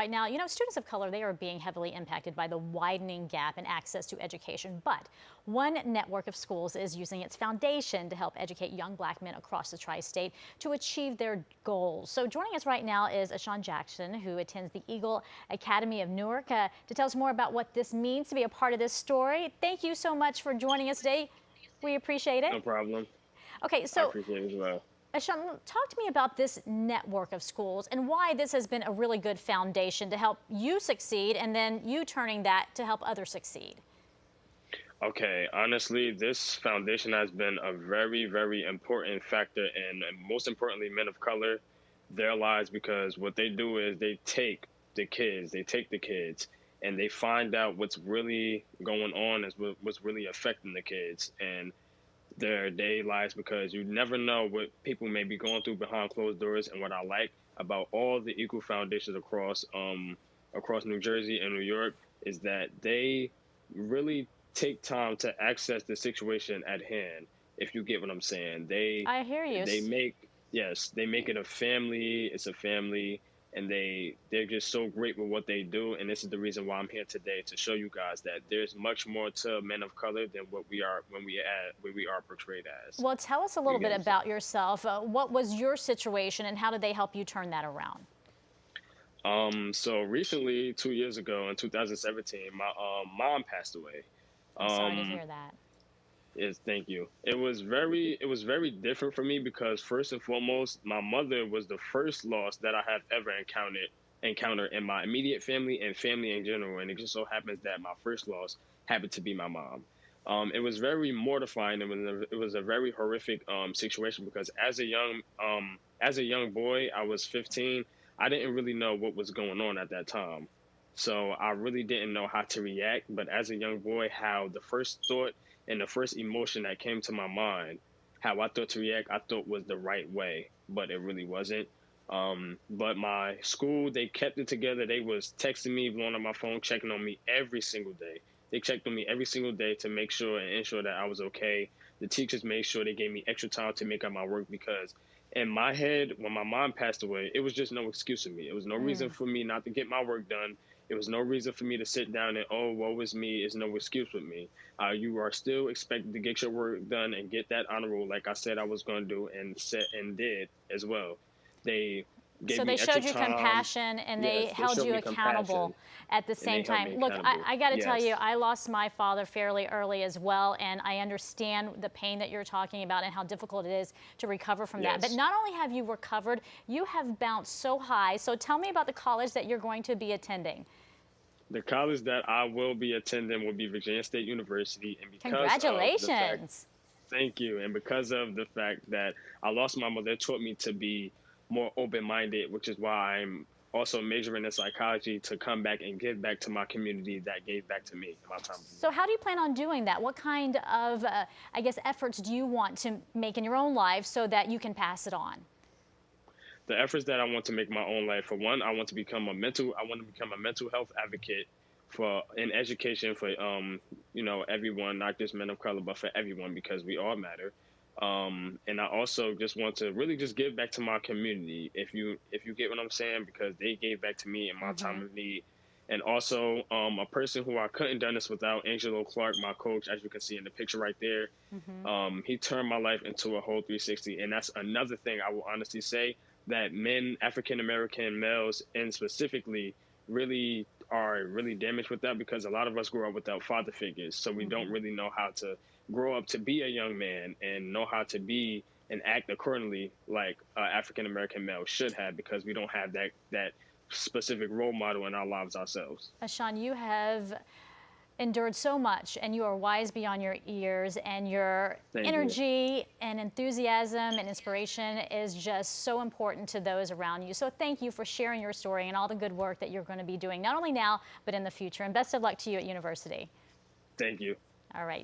right now, students of color, they are being heavily impacted by the widening gap in access to education. But one network of schools is using its foundation to help educate young black men across the tri-state to achieve their goals. So joining us right now is Aashean Jackson, who attends the Eagle Academy of Newark, to tell us more about what this means to be a part of this story. Thank you so much for joining us today. We appreciate it. No problem. Okay, I so appreciate it as well. Aashean, talk to me about this network of schools and why this has been a really good foundation to help you succeed and then you turning that to help others succeed. Okay, honestly, this foundation has been a very, very important factor in, and most importantly, men of color, their lives, because what they do is they take the kids, and they find out what's really going on, is what's really affecting the kids and their day lives, because you never know what people may be going through behind closed doors. And what I like about all the equal foundations across New Jersey and New York is that they really take time to access the situation at hand. If you get what I'm saying, I hear you. they make yes, they make it a family. It's a family, and they're just so great with what they do. And this is the reason why I'm here today, to show you guys that there's much more to men of color than what we are when we are portrayed as. Well, tell us a You little get bit what I'm saying? about yourself. What was your situation and how did they help you turn that around? So recently, 2 years ago in 2017, my mom passed away. I'm sorry to Um, hear that. Yes, thank you. It was very different for me, because first and foremost, my mother was the first loss that I have ever encountered in my immediate family and family in general. And it just so happens that my first loss happened to be my mom. It was very mortifying. It was a very horrific situation, because as a young boy, I was 15. I didn't really know what was going on at that time. So I really didn't know how to react. But as a young boy, how the first thought and the first emotion that came to my mind, how I thought to react, I thought was the right way, but it really wasn't. But my school, they kept it together. They was texting me, blowing up my phone, checking on me every single day. They checked on me every single day to make sure and ensure that I was okay. The teachers made sure they gave me extra time to make up my work, because in my head, when my mom passed away, it was just no excuse for me. It was no reason Mm. for me not to get my work done. It was no reason for me to sit down and, oh, woe is me. It's no excuse with me. You are still expected to get your work done and get that honor roll, like I said I was going to do, and set and did as well. They So gave they me extra showed you time. compassion and they Yes, they held showed you me accountable compassion, at the and they same held me time. Look, accountable. I got to tell you, Yes, I lost my father fairly early as well, and I understand the pain that you're talking about and how difficult it is to recover from that. But yes. not only have you recovered, you have bounced so high. So tell me about the college that you're going to be attending. The college that I will be attending will be Virginia State University, and because of the fact, Congratulations. thank you, and because of the fact that I lost my mother, it taught me to be more open-minded, which is why I'm also majoring in psychology, to come back and give back to my community that gave back to me in my time of So need. how do you plan on doing that? What kind of, I guess, efforts do you want to make in your own life so that you can pass it on? The efforts that I want to make my own life, for one, I want to become a mental health advocate for in education for everyone, not just men of color, but for everyone, because we all matter. And I also just want to really just give back to my community, if you get what I'm saying, because they gave back to me in my time Hmm. of need. And also, a person who I couldn't done this without, Angelo Clark, my coach, as you can see in the picture right there. Hmm. He turned my life into a whole 360. And that's another thing I will honestly say, that men, African American males, and specifically, really are really damaged with that, because a lot of us grew up without father figures. So we don't Hmm. really know how to grow up to be a young man and know how to be and act accordingly like African American male should have, because we don't have that specific role model in our lives ourselves. Aashean, you have endured so much and you are wise beyond your years, and your Thank you. energy and enthusiasm and inspiration is just so important to those around you. So thank you for sharing your story and all the good work that you're going to be doing, not only now, but in the future. And best of luck to you at university. Thank you. All right.